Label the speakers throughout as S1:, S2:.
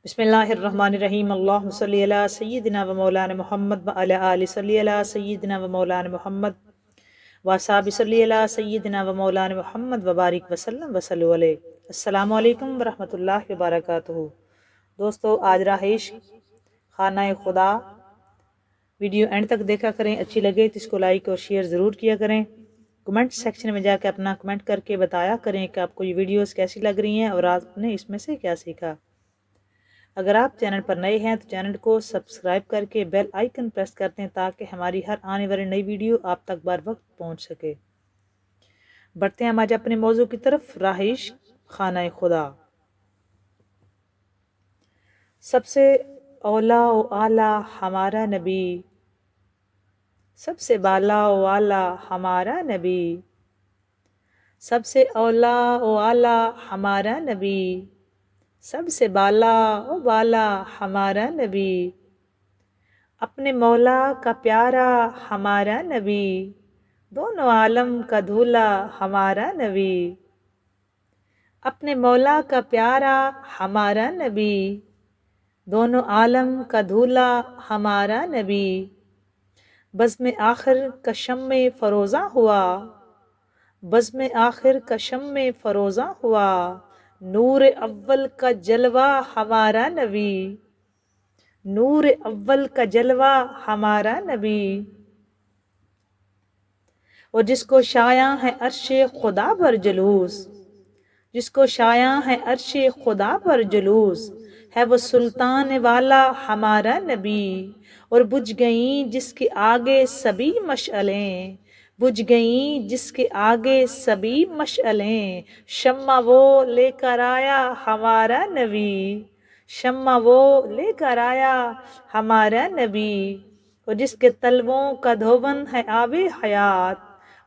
S1: بسم اللہ الرحمن الرحیم اللہم صلی علی سیدنا و مولانا محمد و علی آل صلی علی سیدنا و مولانا محمد و صحابہ صلی علی سیدنا و مولانا محمد و بارک وسلم وصلو علیہ۔ السلام علیکم ورحمۃ اللہ وبرکاتہ۔ دوستو، آج رہائش خانہ خدا ویڈیو اینڈ تک دیکھا کریں، اچھی لگے تو اس کو لائک اور شیئر ضرور کیا کریں۔ کمنٹ سیکشن میں جا کے اپنا کمنٹ کر کے بتایا کریں کہ آپ کو یہ ویڈیوز کیسی لگ رہی ہیں اور آپ نے اس میں سے کیا سیکھا۔ اگر آپ چینل پر نئے ہیں تو چینل کو سبسکرائب کر کے بیل آئیکن پریس کر دیں تاکہ ہماری ہر آنے والی نئی ویڈیو آپ تک بر وقت پہنچ سکے۔ بڑھتے ہیں ہم آج اپنے موضوع کی طرف، رہائش خانہ خدا۔ سب سے اولا و اعلیٰ ہمارا نبی، سب سے بالا و اعلیٰ ہمارا نبی، سب سے اولا و اعلیٰ ہمارا نبی، سب سے بالا و بالا ہمارا نبی، اپنے مولا کا پیارا ہمارا نبی، دونوں عالم کا دھولا ہمارا نبی، اپنے مولا کا پیارا ہمارا نبی، دونوں عالم کا دھولا ہمارا نبی، بزم آخر کا شمع فروزاں ہوا، بزم آخر کا شمع فروزاں ہوا، نور اول کا جلوہ ہمارا نبی، نور اول کا جلوہ ہمارا نبی، اور جس کو شایاں ہے عرش خدا پر جلوس، جس کو شایاں ہے عرش خدا پر جلوس، ہے وہ سلطان والا ہمارا نبی، اور بجھ گئیں جس کے آگے سبھی مشعلیں، بجھ گئیں جس کے آگے سبھی مشعلیں، شمع وہ لے کر آیا ہمارا نبی، شمع وہ لے کر آیا ہمارا نبی، اور جس کے تلووں کا دھون ہے آب حیات،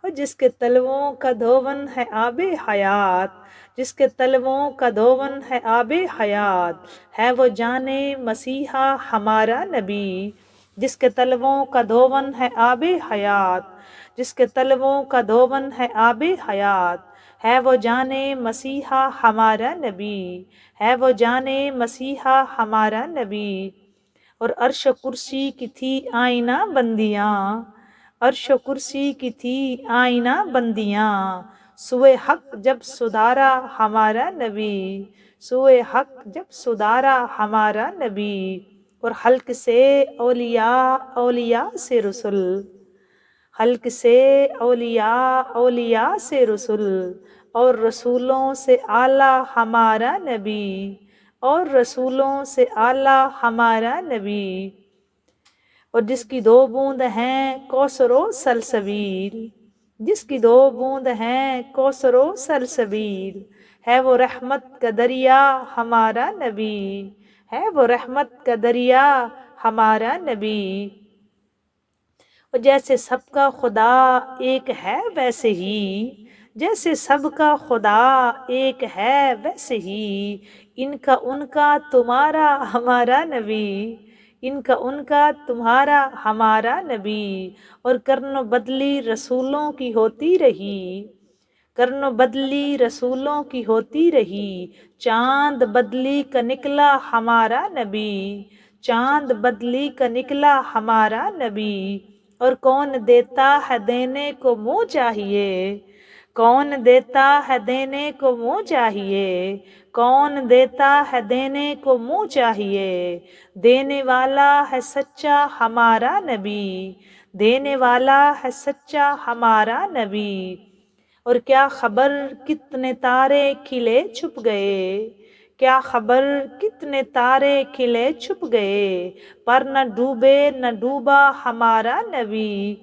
S1: اور جس کے تلووں کا دھون ہے آب حیات، جس کے تلووں کا دھون ہے آب حیات، ہے وہ جان مسیحا ہمارا نبی، جس کے تلووں کا دھون ہے آب حیات، جس کے تلووں کا دھون ہے آب حیات، ہے وہ جان مسیحا ہمارا نبی، ہے وہ جان مسیحا ہمارا نبی، اور عرش و کرسی کی تھی آئینہ بندیاں، عرش و کرسی کی تھی آئینہ بندیاں، سوئے حق جب سدھارا ہمارا نبی، سوئے حق جب سدھارا ہمارا نبی، اور حلق سے اولیاء اولیاء سے رسل، حلق سے اولیاء اولیاء سے رسل، اور رسولوں سے اعلیٰ ہمارا نبی، اور رسولوں سے اعلیٰ ہمارا نبی، اور جس کی دو بوند ہیں کوثر و سلسبیل، جس کی دو بوند ہیں کوثر و سلسبیل، ہے وہ رحمت کا دریا ہمارا نبی، ہے وہ رحمت کا دریا ہمارا نبی، اور جیسے سب کا خدا ایک ہے ویسے ہی، جیسے سب کا خدا ایک ہے ویسے ہی، ان کا ان کا تمہارا ہمارا نبی، ان کا ان کا تمہارا ہمارا نبی، اور کرن و بدلی رسولوں کی ہوتی رہی، کرن و بدلی رسولوں کی ہوتی رہی، چاند بدلی کا نکلا ہمارا نبی، چاند بدلی کا نکلا ہمارا نبی، اور کون دیتا ہے دینے کو منہ چاہیے، کون دیتا ہے دینے کو منہ چاہیے، کون دیتا ہے دینے کو منہ چاہیے، دینے والا ہے سچا ہمارا نبی، دینے والا ہے سچا ہمارا نبی، اور کیا خبر کتنے تارے کھلے چھپ گئے، کیا خبر کتنے تارے کھلے چھپ گئے، پر نہ ڈوبے نہ ڈوبا ہمارا نبی،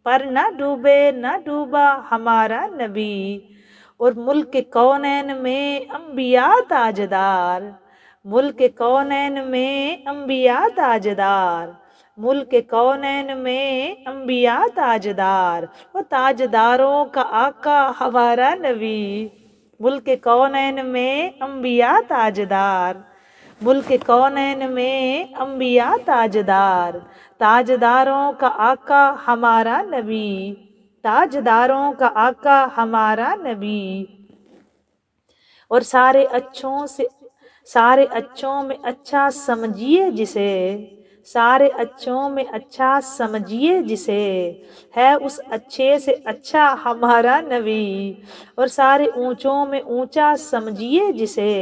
S1: پر نہ ڈوبے نہ ڈوبا ہمارا نبی، اور ملک کونین میں انبیاء تاجدار، ملک کونین میں انبیاء تاجدار، ملک کونین میں انبیاء تاجدار، وہ تاجداروں کا آقا ہمارا نبی، ملک کونین میں انبیاء تاجدار، ملک کونین میں انبیاء تاجدار، تاجداروں کا آقا ہمارا نبی، تاجداروں کا آقا ہمارا نبی، اور سارے اچھوں سے سارے اچھوں میں اچھا سمجھیے جسے، سارے اچھوں میں اچھا سمجھیے جسے، ہے اس اچھے سے اچھا ہمارا نبی، اور سارے اونچوں میں اونچا سمجھیے جسے،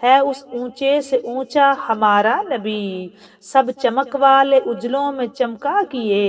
S1: ہے اس اونچے سے اونچا ہمارا نبی، سب چمک والے اجلوں میں چمکا کیے،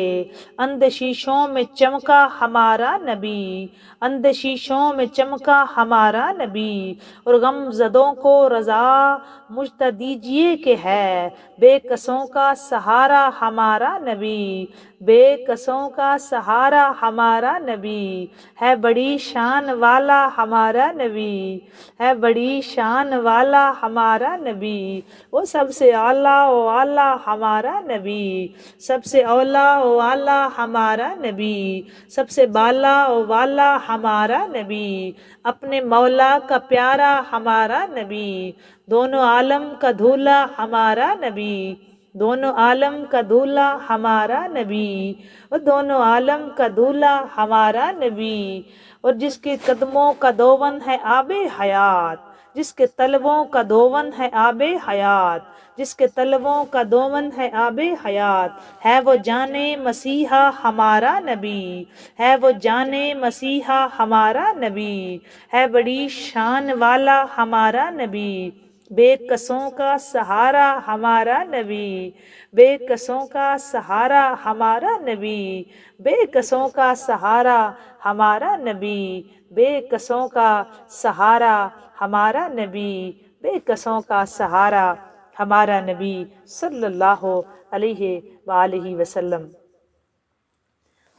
S1: اندھ شیشوں میں چمکا ہمارا نبی، اندھ شیشوں میں چمکا ہمارا نبی، اور غم زدوں کو رضا مجھ دیجیے کہ ہے بے کسوں کا سہارا ہمارا نبی، بے کسوں کا سہارا ہمارا نبی، ہے بڑی شان والا ہمارا نبی، ہے بڑی شان والا ہمارا نبی، وہ سب سے اعلیٰ و اعلیٰ ہمارا نبی، سب سے اولیٰ و اعلیٰ ہمارا نبی، سب سے بالا و والا ہمارا نبی، اپنے مولا کا پیارا ہمارا نبی، دونوں عالم کا دھولا ہمارا نبی، دونوں عالم کا دھولا ہمارا نبی، اور دونوں عالم کا دھولا ہمارا نبی، اور جس کے قدموں کا دون ہے آب حیات، جس کے طلبوں کا دون ہے آب حیات، جس کے طلبوں کا دون ہے آب حیات، ہے وہ جان مسیحا ہمارا نبی، ہے وہ جان مسیحا ہمارا نبی، ہے بڑی شان والا ہمارا نبی، بے کسوں کا سہارا ہمارا نبی، بے کسوں کا سہارا ہمارا نبی، بے کسوں کا سہارا ہمارا نبی، بے کسوں کا سہارا ہمارا نبی، بے کسوں کا سہارا ہمارا نبی صلی اللہ علیہ وآلہ وسلم۔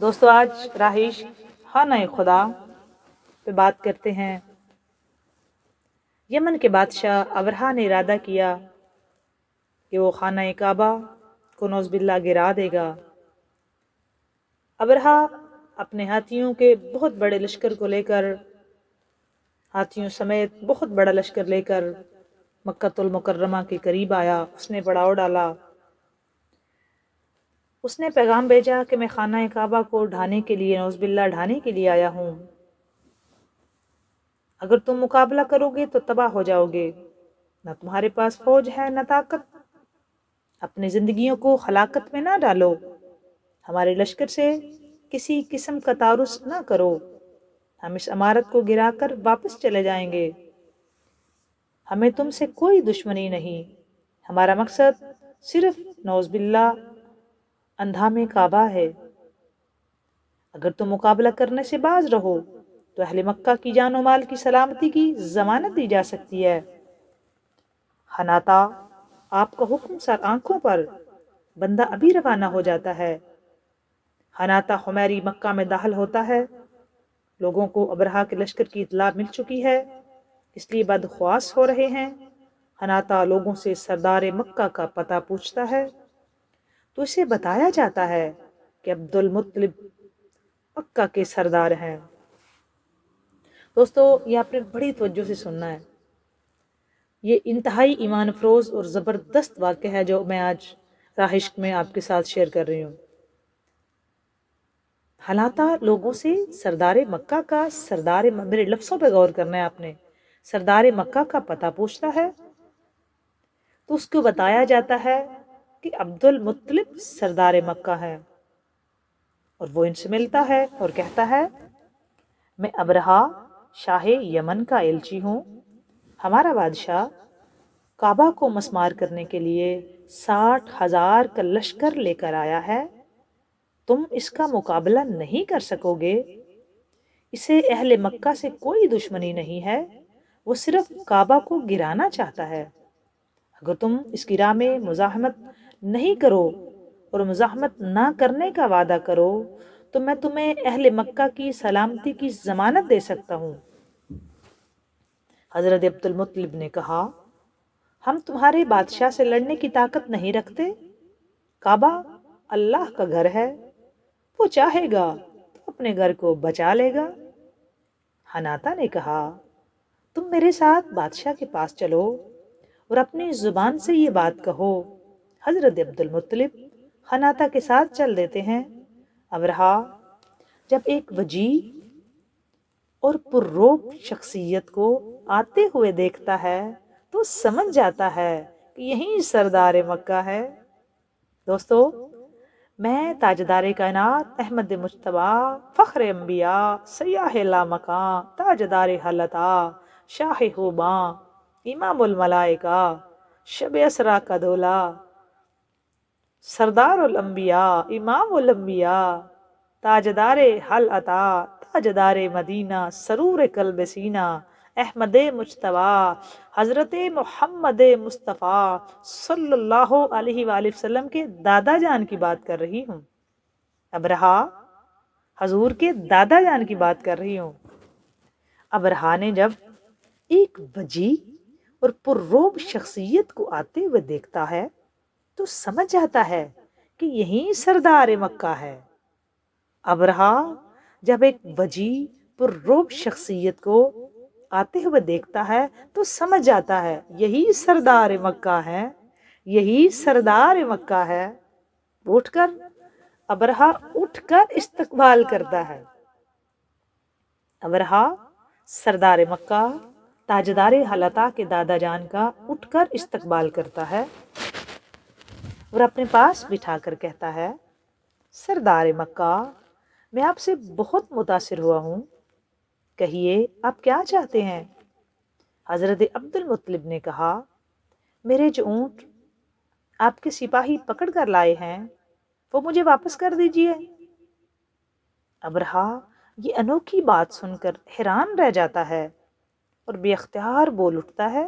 S1: دوستو آج راہش خانہ خدا پہ بات کرتے ہیں۔ یمن کے بادشاہ ابرہا نے ارادہ کیا کہ وہ خانہ کعبہ کو نعوذ باللہ گرا دے گا۔ ابرہا اپنے ہاتھیوں کے بہت بڑے لشکر کو لے کر، ہاتھیوں سمیت بہت بڑا لشکر لے کر مکہ المکرمہ کے قریب آیا۔ اس نے پڑاؤ ڈالا، اس نے پیغام بھیجا کہ میں خانہ کعبہ کو ڈھانے کے لیے، نعوذ باللہ ڈھانے کے لیے آیا ہوں، اگر تم مقابلہ کرو گے تو تباہ ہو جاؤ گے، نہ تمہارے پاس فوج ہے نہ طاقت، اپنی زندگیوں کو ہلاکت میں نہ ڈالو، ہمارے لشکر سے کسی قسم کا تعارض نہ کرو، ہم اس عمارت کو گرا کر واپس چلے جائیں گے، ہمیں تم سے کوئی دشمنی نہیں، ہمارا مقصد صرف نعوذ باللہ اندھام کعبہ ہے، اگر تم مقابلہ کرنے سے باز رہو تو اہل مکہ کی جان و مال کی سلامتی کی ضمانت دی جا سکتی ہے۔ حناطہ آپ کا حکم سر آنکھوں پر، بندہ ابھی روانہ ہو جاتا ہے۔ حناطہ حمیری مکہ میں داخل ہوتا ہے، لوگوں کو ابرہا کے لشکر کی اطلاع مل چکی ہے، اس لیے بدخواس ہو رہے ہیں۔ حناطہ لوگوں سے سردار مکہ کا پتہ پوچھتا ہے تو اسے بتایا جاتا ہے کہ عبد المطلب مکہ کے سردار ہیں۔ دوستو یہ آپ نے بڑی توجہ سے سننا ہے، یہ انتہائی ایمان افروز اور زبردست واقعہ ہے جو میں آج راہشک میں آپ کے ساتھ شیئر کر رہی ہوں۔ حناطہ لوگوں سے سردار مکہ کا، میرے لفظوں پہ غور کرنا ہے آپ نے، سردار مکہ کا پتہ پوچھتا ہے تو اس کو بتایا جاتا ہے کہ عبد المطلب سردار مکہ ہے، اور وہ ان سے ملتا ہے اور کہتا ہے میں ابرہا شاہ یمن کا ایلچی ہوں، ہمارا بادشاہ کعبہ کو مسمار کرنے کے لیے 60,000 کا لشکر لے کر آیا ہے، تم اس کا مقابلہ نہیں کر سکو گے، اسے اہل مکہ سے کوئی دشمنی نہیں ہے، وہ صرف کعبہ کو گرانا چاہتا ہے، اگر تم اس کی راہ میں مزاحمت نہیں کرو اور مزاحمت نہ کرنے کا وعدہ کرو تو میں تمہیں اہل مکہ کی سلامتی کی ضمانت دے سکتا ہوں۔ حضرت عبد المطلب نے کہا ہم تمہارے بادشاہ سے لڑنے کی طاقت نہیں رکھتے، کعبہ اللہ کا گھر ہے، وہ چاہے گا تو اپنے گھر کو بچا لے گا۔ حناطہ نے کہا تم میرے ساتھ بادشاہ کے پاس چلو اور اپنی زبان سے یہ بات کہو۔ حضرت عبد المطلب حناطہ کے ساتھ چل دیتے ہیں۔ ابرہا جب ایک وجیح اور پررعب شخصیت کو آتے ہوئے دیکھتا ہے تو سمجھ جاتا ہے کہ یہی سردار مکہ ہے۔ دوستو، میں تاجدار کائنات احمد مجتبیٰ فخر انبیاء سیاح لامکاں تاجدار حلتا شاہ ہوباں امام الملائکہ شب اسرا کا دولا سردار الانبیاء امام الانبیاء تاجدار حل عطا تاجدار مدینہ سرور قلب سینہ احمد مجتبیٰ حضرت محمد مصطفیٰ صلی اللہ علیہ وآلہ وسلم کے دادا جان کی بات کر رہی ہوں۔ ابرہا حضور کے دادا جان کی بات کر رہی ہوں۔ ابرہا نے جب ایک وجیح اور پررعب شخصیت کو آتے ہوئے دیکھتا ہے تو سمجھ جاتا ہے کہ یہی سردار مکہ ہے۔ ابرہا جب ایک وجیح پررعب شخصیت کو آتے ہوئے دیکھتا ہے تو سمجھ جاتا ہے یہی سردار مکہ ہے، یہی سردار مکہ ہے۔ ابرہا اٹھ کر استقبال کرتا ہے۔ ابرہا سردار مکہ تاجدار حلتا کے دادا جان کا اٹھ کر استقبال کرتا ہے اور اپنے پاس بٹھا کر کہتا ہے، سردار مکہ، میں آپ سے بہت متاثر ہوا ہوں، کہیے آپ کیا چاہتے ہیں؟ حضرت عبد المطلب نے کہا، میرے جو اونٹ آپ کے سپاہی پکڑ کر لائے ہیں وہ مجھے واپس کر دیجئے۔ ابرہا یہ انوکھی بات سن کر حیران رہ جاتا ہے اور بے اختیار بول اٹھتا ہے،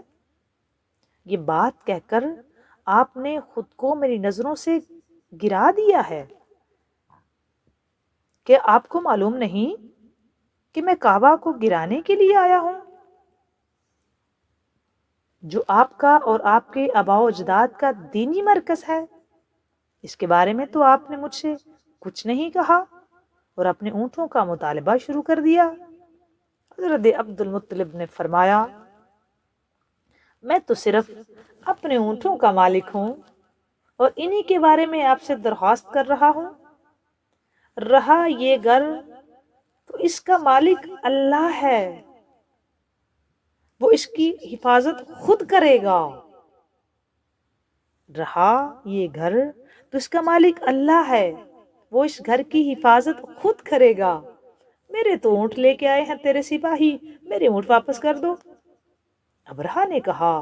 S1: یہ بات کہہ کر آپ نے خود کو میری نظروں سے گرا دیا ہے کہ آپ کو معلوم نہیں کہ میں کعبہ کو گرانے کے لیے آیا ہوں، جو آپ کا اور آپ کے آباء و اجداد کا دینی مرکز ہے۔ اس کے بارے میں تو آپ نے مجھ سے کچھ نہیں کہا اور اپنے اونٹوں کا مطالبہ شروع کر دیا۔ حضرت عبد المطلب نے فرمایا، میں تو صرف اپنے اونٹوں کا مالک ہوں اور انہی کے بارے میں آپ سے درخواست کر رہا ہوں۔ رہا یہ گھر تو اس کا مالک اللہ ہے، وہ اس کی حفاظت خود کرے گا۔ رہا یہ گھر تو اس کا مالک اللہ ہے، وہ اس گھر کی حفاظت خود کرے گا۔ میرے تو اونٹ لے کے آئے ہیں تیرے سپاہی، میرے اونٹ واپس کر دو۔ ابرہا نے کہا،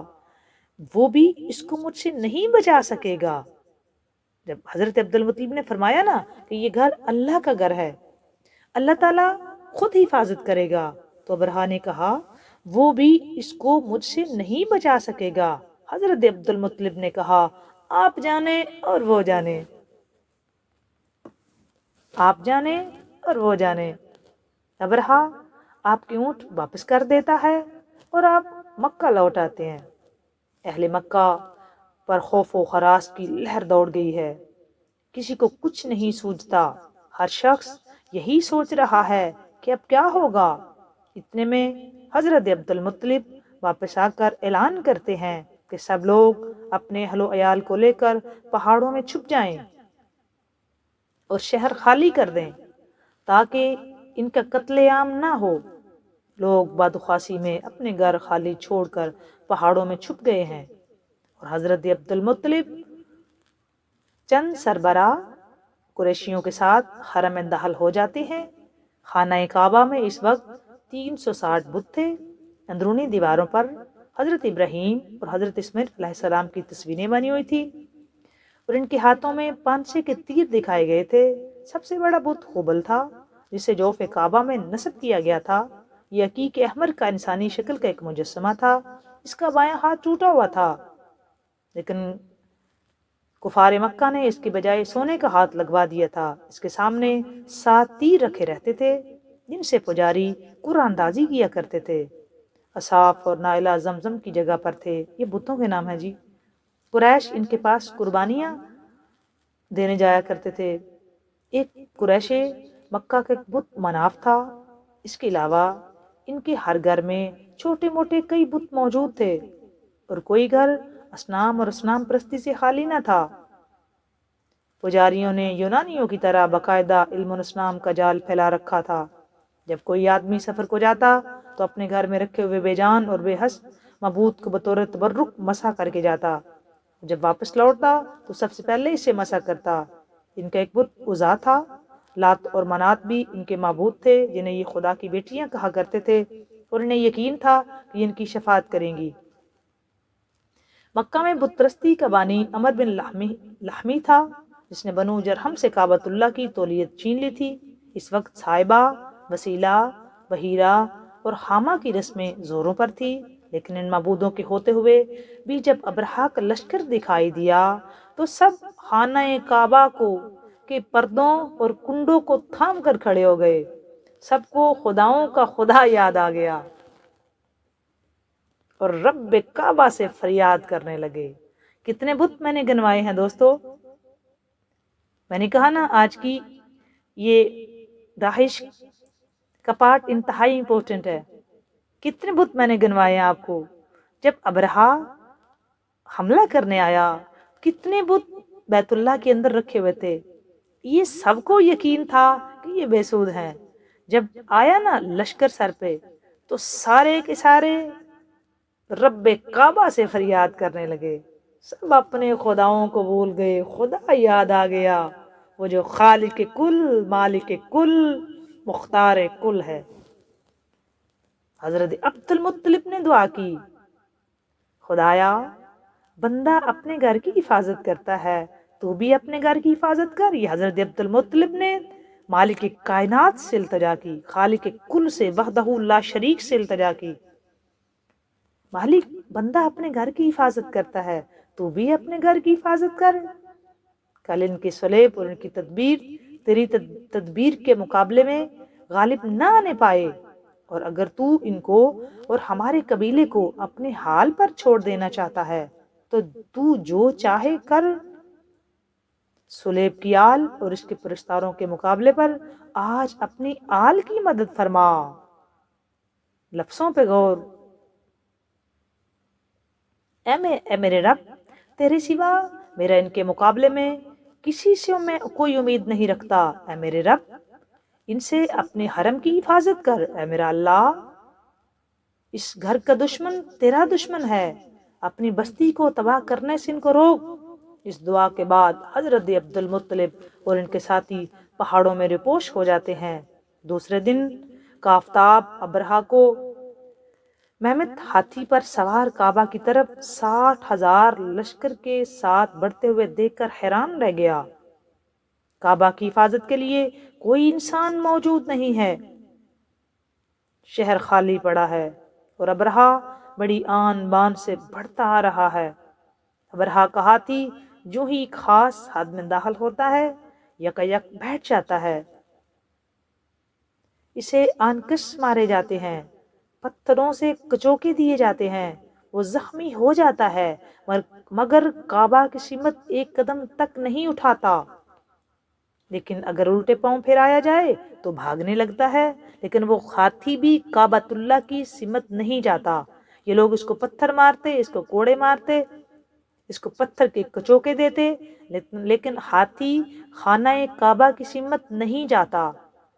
S1: وہ بھی اس کو مجھ سے نہیں بچا سکے گا۔ جب حضرت عبد المطلب نے فرمایا نا کہ یہ گھر اللہ کا گھر ہے، اللہ تعالیٰ خود حفاظت کرے گا، تو ابرہا نے کہا، وہ بھی اس کو مجھ سے نہیں بچا سکے گا۔ حضرت عبد المطلب نے کہا، آپ جانے اور وہ جانے، آپ جانے اور وہ جانے۔ ابرہا آپ کے اونٹ واپس کر دیتا ہے اور آپ مکہ لوٹ آتے ہیں۔ اہل مکہ پر خوف و ہراس کی لہر دوڑ گئی ہے، کسی کو کچھ نہیں سوجھتا، ہر شخص یہی سوچ رہا ہے کہ اب کیا ہوگا۔ اتنے میں حضرت عبد المطلب واپس آ کر اعلان کرتے ہیں کہ سب لوگ اپنے اہل و عیال کو لے کر پہاڑوں میں چھپ جائیں اور شہر خالی کر دیں تاکہ ان کا قتل عام نہ ہو۔ لوگ بدخواسی میں اپنے گھر خالی چھوڑ کر پہاڑوں میں چھپ گئے ہیں اور حضرت عبد المطلب چند سربراہ قریشیوں کے ساتھ حرم داخل ہو جاتے ہیں۔ خانہ کعبہ میں اس وقت 360 بت تھے۔ اندرونی دیواروں پر حضرت ابراہیم اور حضرت اسماعیل علیہ السلام کی تصویریں بنی ہوئی تھی اور ان کے ہاتھوں میں پانچے کے تیر دکھائے گئے تھے۔ سب سے بڑا بت ہبل تھا جسے جوف کعبہ میں نصب کیا گیا تھا۔ یہ عقیق احمر کا انسانی شکل کا ایک مجسمہ تھا، اس کا بایاں ہاتھ ٹوٹا ہوا تھا، لیکن کفار مکہ نے اس کے بجائے سونے کا ہاتھ لگوا دیا تھا۔ اس کے سامنے 7 تیر رکھے رہتے تھے جن سے پجاری قرآن اندازی کیا کرتے تھے۔ اصاف اور نائلہ زمزم کی جگہ پر تھے۔ یہ بتوں کے نام ہیں جی۔ قریش ان کے پاس قربانیاں دینے جایا کرتے تھے۔ ایک قریش مکہ کا ایک بت مناف تھا۔ اس کے علاوہ ان کے ہر گھر میں چھوٹے موٹے کئی بت موجود تھے اور کوئی گھر اصنام اور اصنام پرستی سے خالی نہ تھا۔ پجاریوں نے یونانیوں کی طرح باقاعدہ علم الاصنام کا جال پھیلا رکھا تھا۔ جب کوئی آدمی سفر کو جاتا تو اپنے گھر میں رکھے ہوئے بے جان اور بے حس معبود کو بطور تبرک مسح کر کے جاتا، جب واپس لوٹتا تو سب سے پہلے اسے مسح کرتا۔ ان کا ایک بت عزا تھا، لات اور منات بھی ان کے معبود تھے جنہیں یہ خدا کی بیٹیاں کہا کرتے تھے، اور انہیں یقین تھا کہ ان کی شفاعت کریں گی۔ مکہ میں بت پرستی کا بانی عمر بن لحمی تھا، جس نے بنو جرہم سے کعبۃ اللہ کی تولیت چھین لی تھی۔ اس وقت صائبہ، وسیلہ، بحیرہ اور حامہ کی رسمیں زوروں پر تھی، لیکن ان معبودوں کے ہوتے ہوئے بھی جب ابرہہ کا لشکر دکھائی دیا تو سب خانہ کعبہ کے پردوں اور کنڈوں کو تھام کر کھڑے ہو گئے۔ سب کو خداؤں کا خدا یاد آ گیا اور رب کعبہ سے فریاد کرنے لگے۔ کتنے بت میں نے گنوائے ہیں دوستو۔ میں نے کہا نا آج کی یہ رہائش کا پارٹ انتہائی امپورٹنٹ ہے۔ کتنے بت میں نے گنوائے ہیں آپ کو۔ جب ابرہہ حملہ کرنے آیا، کتنے بت بیت اللہ کے اندر رکھے ہوئے تھے، یہ سب کو یقین تھا کہ یہ بے سود ہیں۔ جب آیا نا لشکر سر پہ تو سارے کے سارے رب کعبہ سے فریاد کرنے لگے، سب اپنے خداؤں کو بھول گئے، خدا یاد آ گیا، وہ جو خالق کل، مالک کل، مختار کل ہے۔ حضرت عبد المطلب نے دعا کی، خدایا بندہ اپنے گھر کی حفاظت کرتا ہے، تو بھی اپنے گھر کی حفاظت کر۔ یہ حضرت عبد المطلب نے مالک کائنات سے التجا کی، خالق کل سے وحدہ لا شریک سے التجا کی، مالک بندہ اپنے گھر کی حفاظت کرتا ہے، تو بھی اپنے گھر کی حفاظت کر۔ کل ان کے سلیب اور ان کی تدبیر تیری تدبیر کے مقابلے میں غالب نہ آنے پائے، اور اگر تو ان کو اور ہمارے قبیلے کو اپنے حال پر چھوڑ دینا چاہتا ہے تو تو جو چاہے کر۔ سلیب کی آل اور اس کے پرستاروں کے مقابلے پر آج اپنی آل کی مدد فرما۔ لفظوں پہ غور۔ اے میرے رب، تیرے سوا میرا ان کے مقابلے میں کسی سے میں کوئی امید نہیں رکھتا۔ اے میرے رب، ان سے اپنے حرم کی حفاظت کر۔ اے میرا اللہ، اس گھر کا دشمن تیرا دشمن ہے، اپنی بستی کو تباہ کرنے سے ان کو روک۔ اس دعا کے بعد حضرت عبد المطلب اور ان کے ساتھی پہاڑوں میں رپوش ہو جاتے ہیں۔ دوسرے دن کا آفتاب ابرہہ کو مہمت ہاتھی پر سوار کعبہ کی طرف 60,000 لشکر کے ساتھ بڑھتے ہوئے دیکھ کر حیران رہ گیا۔ کعبہ کی حفاظت کے لیے کوئی انسان موجود نہیں ہے، شہر خالی پڑا ہے اور ابرہہ بڑی آن بان سے بڑھتا آ رہا ہے۔ ابرہہ کا ہاتھی جو ہی ایک خاص حد میں داخل ہوتا ہے یک بیٹھ جاتا ہے، اسے آنکس مارے جاتے ہیں، پتھروں سے کچوکے دیے جاتے ہیں، وہ زخمی ہو جاتا ہے، مگر کعبہ کی سمت ایک قدم تک نہیں اٹھاتا۔ لیکن اگر الٹے پاؤں پھیرایا جائے تو بھاگنے لگتا ہے، لیکن وہ ہاتھی بھی کعبۃ اللہ کی سمت نہیں جاتا۔ یہ لوگ اس کو پتھر مارتے، اس کو کوڑے مارتے، اس کو پتھر کے کچوکے دیتے، لیکن ہاتھی خانہ کعبہ کی سمت نہیں جاتا۔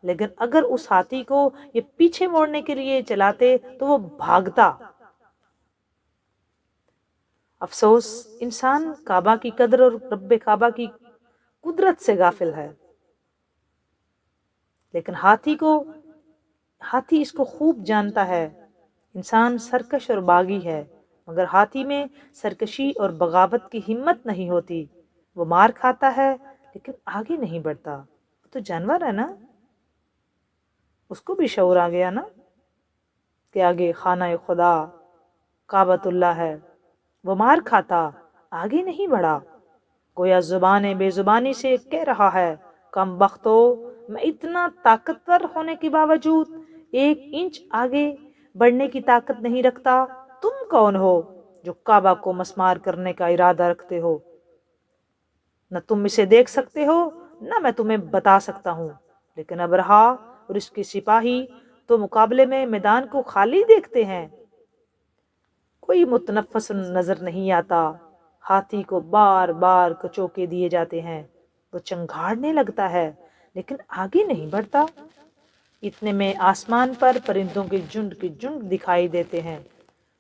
S1: لیکن اگر اس ہاتھی کو یہ پیچھے موڑنے کے لیے چلاتے تو وہ بھاگتا۔ افسوس، انسان کعبہ کی قدر اور رب کعبہ کی قدرت سے غافل ہے، لیکن ہاتھی اس کو خوب جانتا ہے۔ انسان سرکش اور باغی ہے، مگر ہاتھی میں سرکشی اور بغاوت کی ہمت نہیں ہوتی۔ وہ مار کھاتا ہے لیکن آگے نہیں بڑھتا۔ وہ تو جانور ہے نا، اس کو بھی شعور آ گیا نا کہ آگے خانہ خدا کعبۃ اللہ ہے۔ وہ مار کھاتا، آگے نہیں بڑھا، گویا زبان بے زبانی سے کہہ رہا ہے، کم بختو، میں اتنا طاقتور ہونے کے باوجود 1 انچ آگے بڑھنے کی طاقت نہیں رکھتا۔ تم کون ہو جو کعبہ کو مسمار کرنے کا ارادہ رکھتے ہو؟ نہ تم اسے دیکھ سکتے ہو، نہ میں تمہیں بتا سکتا ہوں۔ لیکن ابرہہ اور اس کے سپاہی تو مقابلے میں میدان کو خالی دیکھتے ہیں، کوئی متنفس نظر نہیں آتا۔ ہاتھی کو بار بار کچوکے دیے جاتے ہیں، وہ چنگھاڑنے لگتا ہے لیکن آگے نہیں بڑھتا۔ اتنے میں آسمان پر پرندوں کے جھنڈ دکھائی دیتے ہیں،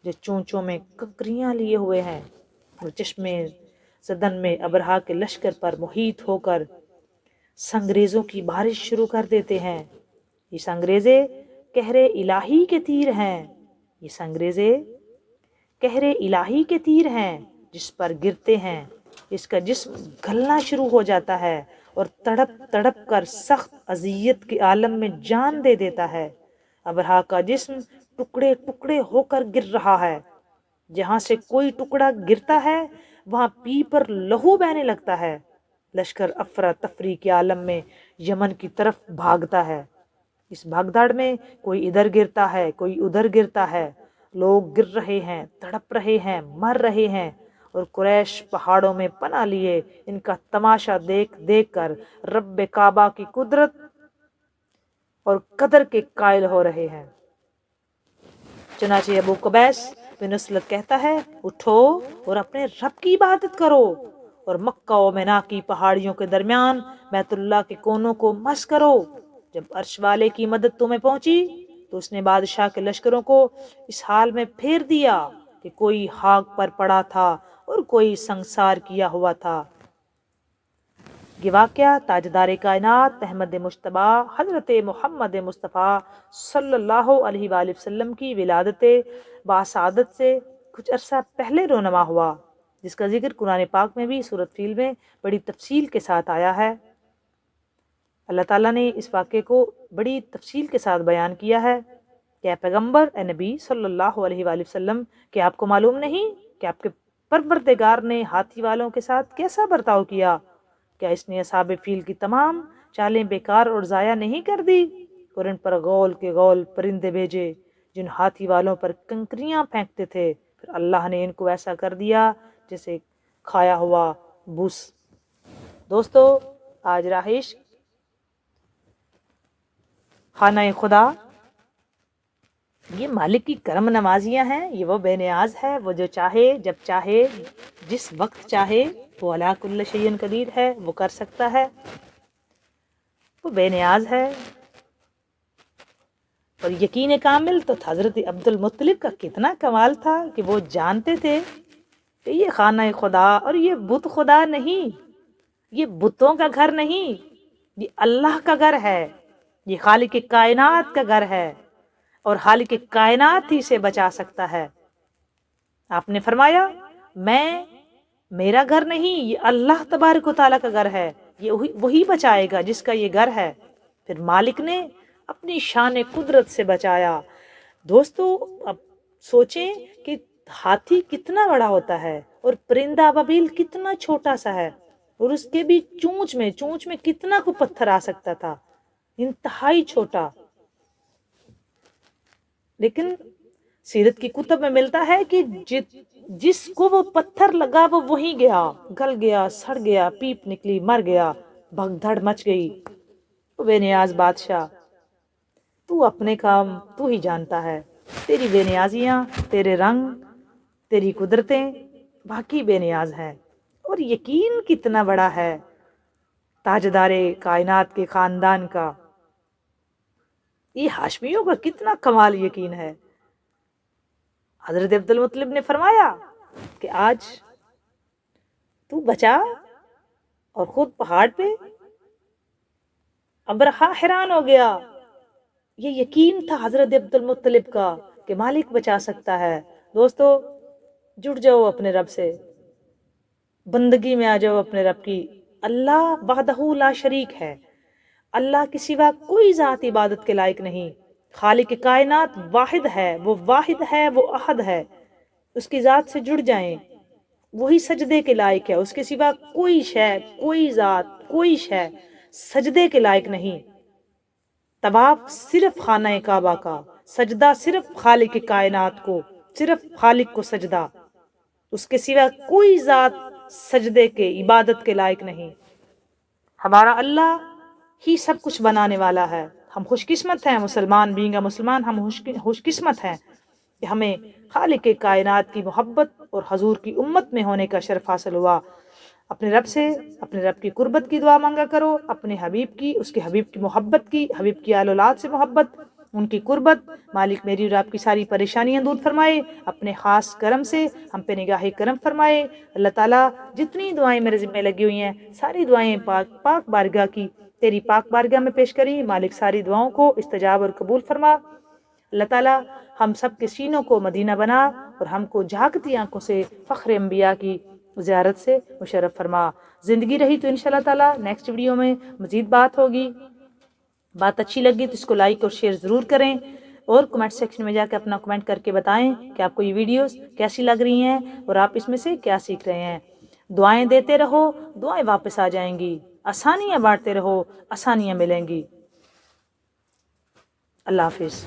S1: جو چونچوں میں ککریاں لیے ہوئے ہیں، وہ چشمے زدن میں ابرہا کے لشکر پر محیط ہو کر سنگریزوں کی بارش شروع کر دیتے ہیں۔ یہ سنگریزے قہر الہی کے تیر ہیں، یہ سنگریزے قہر الہی کے تیر ہیں، جس پر گرتے ہیں اس کا جسم گلنا شروع ہو جاتا ہے اور تڑپ تڑپ کر سخت اذیت کے عالم میں جان دے دیتا ہے۔ ابرہا کا جسم ٹکڑے ٹکڑے ہو کر گر رہا ہے، جہاں سے کوئی ٹکڑا گرتا ہے وہاں پی پر لہو بہنے لگتا ہے۔ لشکر افراتفری کے عالم میں یمن کی طرف بھاگتا ہے۔ اس بھگدڑ میں کوئی ادھر گرتا ہے، کوئی ادھر گرتا ہے، لوگ گر رہے ہیں، تڑپ رہے ہیں، مر رہے ہیں، اور قریش پہاڑوں میں پناہ لیے ان کا تماشا دیکھ دیکھ کر رب کعبہ کی قدرت اور قدر کے قائل ہو رہے ہیں۔ چنانچہ ابو قبیس بن اسلط کہتا ہے، اٹھو اور اپنے رب کی عبادت کرو اور مکہ و مینا کی پہاڑیوں کے درمیان بیت اللہ کے کونوں کو مس کرو۔ جب عرش والے کی مدد تمہیں پہنچی تو اس نے بادشاہ کے لشکروں کو اس حال میں پھیر دیا کہ کوئی خاک پر پڑا تھا اور کوئی سنگسار کیا ہوا تھا۔ یہ واقعہ تاجدار کائنات احمد مجتبی حضرت محمد مصطفیٰ صلی اللہ علیہ وآلہ وسلم کی ولادت باسعادت سے کچھ عرصہ پہلے رونما ہوا، جس کا ذکر قرآن پاک میں بھی سورۃ فیل میں بڑی تفصیل کے ساتھ آیا ہے۔ اللہ تعالیٰ نے اس واقعے کو بڑی تفصیل کے ساتھ بیان کیا ہے کہ اے پیغمبر، اے نبی صلی اللہ علیہ وآلہ وسلم، کہ آپ کو معلوم نہیں کہ آپ کے پروردگار نے ہاتھی والوں کے ساتھ کیسا برتاؤ کیا؟ کیا اس نے اصحاب فیل کی تمام چالیں بیکار اور ضائع نہیں کر دی اور ان پر غول کے غول پرندے بھیجے جن ہاتھی والوں پر کنکریاں پھینکتے تھے؟ پھر اللہ نے ان کو ایسا کر دیا جیسے کھایا ہوا بوس۔ دوستو، آج رہائش خانہ خدا یہ مالک کی کرم نوازیاں ہیں، یہ وہ بے نیاز ہے، وہ جو چاہے جب چاہے جس وقت چاہے وہ علی کل شیء قدیر ہے، وہ کر سکتا ہے، وہ بے نیاز ہے۔ اور یقین کامل تو حضرت عبد المطلب کا کتنا کمال تھا کہ وہ جانتے تھے کہ یہ خانہ خدا اور یہ بت خدا نہیں، یہ بتوں کا گھر نہیں، یہ اللہ کا گھر ہے، یہ خالق کائنات کا گھر ہے اور خالق کائنات ہی سے بچا سکتا ہے۔ آپ نے فرمایا، میرا گھر نہیں، یہ اللہ تبارک و تعالیٰ کا گھر ہے، یہ وہی بچائے گا جس کا یہ گھر ہے۔ پھر مالک نے اپنی شان قدرت سے بچایا۔ دوستو، اب سوچیں کہ ہاتھی کتنا بڑا ہوتا ہے اور پرندہ ابابیل کتنا چھوٹا سا ہے، اور اس کے بھی چونچ میں کتنا کو پتھر آ سکتا تھا، انتہائی چھوٹا۔ لیکن سیرت کی کتب میں ملتا ہے کہ جس کو وہ پتھر لگا وہ وہیں گیا، گل گیا، سڑ گیا، پیپ نکلی، مر گیا، بھگدڑ مچ گئی۔ وہ بے نیاز بادشاہ، تو اپنے کام تو ہی جانتا ہے، تیری بے نیازیاں، تیرے رنگ، تیری قدرتیں باقی بے نیاز ہیں، اور یقین کتنا بڑا ہے تاجدار کائنات کے خاندان کا۔ یہ ہاشمیوں کا کتنا کمال یقین ہے۔ حضرت عبد المطلب نے فرمایا کہ آج تو بچا، اور خود پہاڑ پہ ابرہا حیران ہو گیا۔ یہ یقین تھا حضرت عبد المطلب کا کہ مالک بچا سکتا ہے۔ دوستو، جڑ جاؤ اپنے رب سے، بندگی میں آ جاؤ اپنے رب کی۔ اللہ وحدہ لا شریک ہے، اللہ کے سوا کوئی ذات عبادت کے لائق نہیں۔ خالق کائنات واحد ہے، وہ واحد ہے، وہ احد ہے، اس کی ذات سے جڑ جائیں، وہی سجدے کے لائق ہے، اس کے سوا کوئی شے، کوئی ذات، کوئی شے سجدے کے لائق نہیں۔ طواف صرف خانہ کعبہ کا، سجدہ صرف خالق کائنات کو، صرف خالق کو سجدہ، اس کے سوا کوئی ذات سجدے کے، عبادت کے لائق نہیں۔ ہمارا اللہ ہی سب کچھ بنانے والا ہے۔ ہم خوش قسمت ہیں، مسلمان بینگا مسلمان ہم خوش قسمت ہیں کہ ہمیں خالق کائنات کی محبت اور حضور کی امت میں ہونے کا شرف حاصل ہوا۔ اپنے رب سے، اپنے رب کی قربت کی دعا مانگا کرو، اپنے حبیب کی، اس کے حبیب کی محبت کی، حبیب کی آل اولاد سے محبت ان کی قربت۔ مالک میری اور آپ کی ساری پریشانیاں دور فرمائے، اپنے خاص کرم سے ہم پہ نگاہ کرم فرمائے۔ اللہ تعالیٰ جتنی دعائیں میرے ذمہ لگی ہوئی ہیں ساری دعائیں پاک بارگاہ کی تیری پاک بارگاہ میں پیش کری۔ مالک ساری دعاؤں کو استجاب اور قبول فرما۔ اللہ تعالیٰ ہم سب کے سینوں کو مدینہ بنا اور ہم کو جھانکتی آنکھوں سے فخر انبیاء کی زیارت سے مشرف فرما۔ زندگی رہی تو انشاءاللہ تعالیٰ نیکسٹ ویڈیو میں مزید بات ہوگی۔ بات اچھی لگی تو اس کو لائک اور شیئر ضرور کریں، اور کمنٹ سیکشن میں جا کے اپنا کمنٹ کر کے بتائیں کہ آپ کو یہ ویڈیوز کیسی لگ رہی ہیں اور آپ اس میں سے کیا سیکھ رہے ہیں۔ دعائیں دیتے رہو، دعائیں واپس آ جائیں گی۔ آسانیاں بانٹتے رہو، آسانیاں ملیں گی۔ اللہ حافظ۔